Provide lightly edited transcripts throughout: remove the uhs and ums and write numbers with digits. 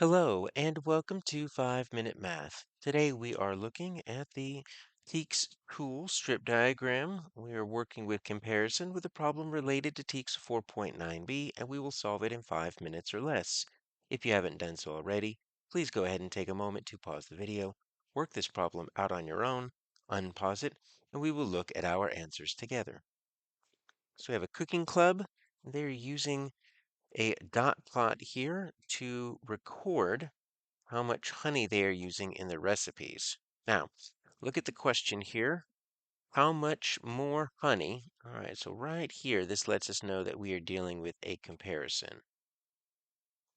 Hello and welcome to 5 Minute Math. Today we are looking at the TEKS tool strip diagram. We are working with comparison with a problem related to TEKS 4.9b and we will solve it in 5 minutes or less. If you haven't done so already, please go ahead and take a moment to pause the video, work this problem out on your own, unpause it, and we will look at our answers together. So we have a cooking club. They're using a dot plot here to record how much honey they are using in their recipes. Now, look at the question here. How much more honey? All right, so right here, this lets us know that we are dealing with a comparison.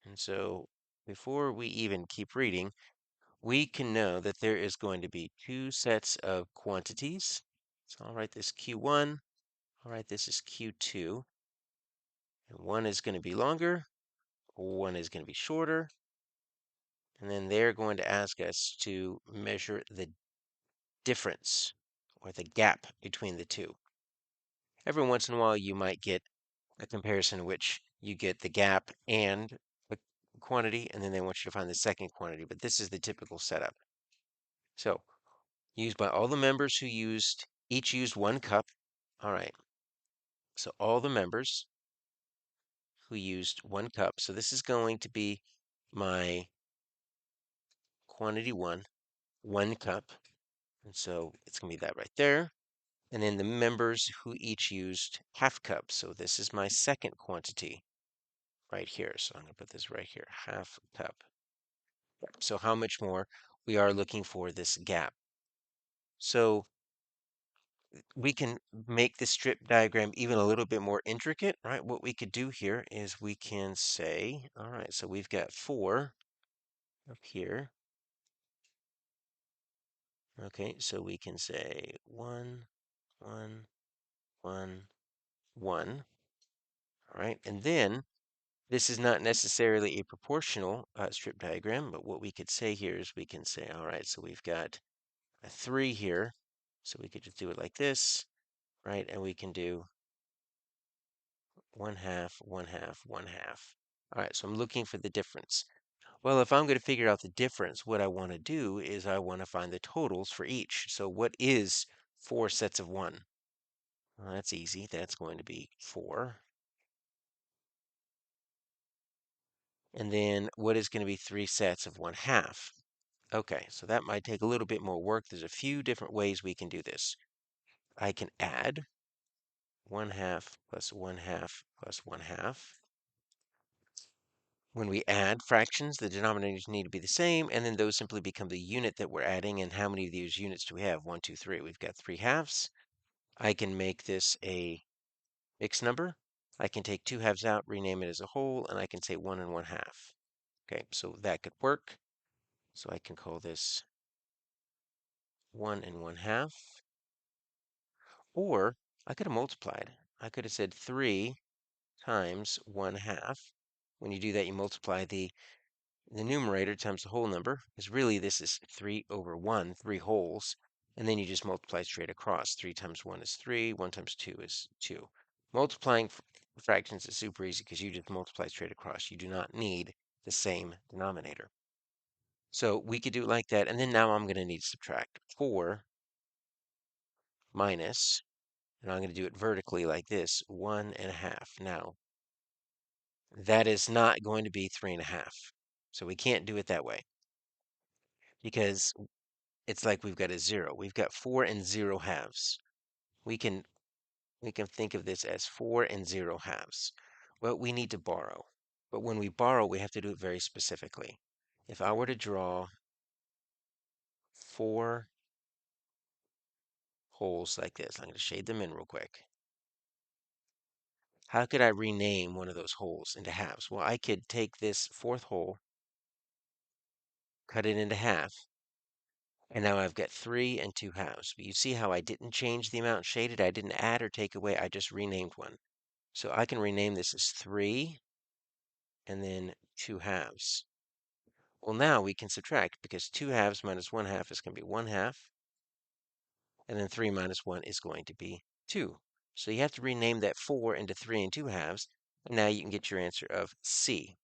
And so before we even keep reading, we can know that there is going to be two sets of quantities. So I'll write this Q1. All right, this is Q2. And one is going to be longer, one is going to be shorter. And then they're going to ask us to measure the difference or the gap between the two. Every once in a while, you might get a comparison in which you get the gap and the quantity, and then they want you to find the second quantity, but this is the typical setup. So, used by all the members who each used 1 cup. All right, so all the members who used 1 cup. So this is going to be my quantity 1 cup. And so it's going to be that right there. And then the members who each used ½ cup. So this is my second quantity right here. So I'm going to put this right here, ½ cup. So how much more? We are looking for this gap. So we can make the strip diagram even a little bit more intricate, right? What we could do here is we can say, all right, so we've got 4 up here. Okay, so we can say 1, 1, 1, 1. All right, and then this is not necessarily a proportional strip diagram, but what we could say here is we can say, all right, so we've got a 3 here. So we could just do it like this, right? And we can do 1/2, 1/2, 1/2. All right, so I'm looking for the difference. Well, if I'm going to figure out the difference, what I want to do is I want to find the totals for each. So what is 4 sets of 1? Well, that's easy. That's going to be 4. And then what is going to be 3 sets of 1/2? Okay, so that might take a little bit more work. There's a few different ways we can do this. I can add 1/2 plus 1/2 plus 1/2. When we add fractions, the denominators need to be the same, and then those simply become the unit that we're adding. And how many of these units do we have? 1, 2, 3. We've got 3 halves. I can make this a mixed number. I can take 2 halves out, rename it as a whole, and I can say 1 and 1/2. Okay, so that could work. So I can call this 1 and 1/2. Or I could have multiplied. I could have said 3 times 1/2. When you do that, you multiply the numerator times the whole number, because really this is 3 over 1, 3 wholes, and then you just multiply straight across. 3 times 1 is 3, 1 times 2 is 2. Multiplying fractions is super easy because you just multiply straight across. You do not need the same denominator. So we could do it like that, and then now I'm going to need to subtract 4 minus, and I'm going to do it vertically like this, 1.5. Now, that is not going to be 3.5. So we can't do it that way because it's like we've got a 0. We've got 4 and 0 halves. We can think of this as 4 and 0 halves. Well, we need to borrow. But when we borrow, we have to do it very specifically. If I were to draw 4 holes like this, I'm going to shade them in real quick. How could I rename one of those holes into halves? Well, I could take this 4th hole, cut it into half, and now I've got 3 and 2 halves. But you see how I didn't change the amount shaded? I didn't add or take away. I just renamed one. So I can rename this as 3 and then 2 halves. Well, now we can subtract because 2 halves minus 1/2 is going to be 1/2. And then 3 minus 1 is going to be 2. So you have to rename that 4 into 3 and 2 halves. And now you can get your answer of C.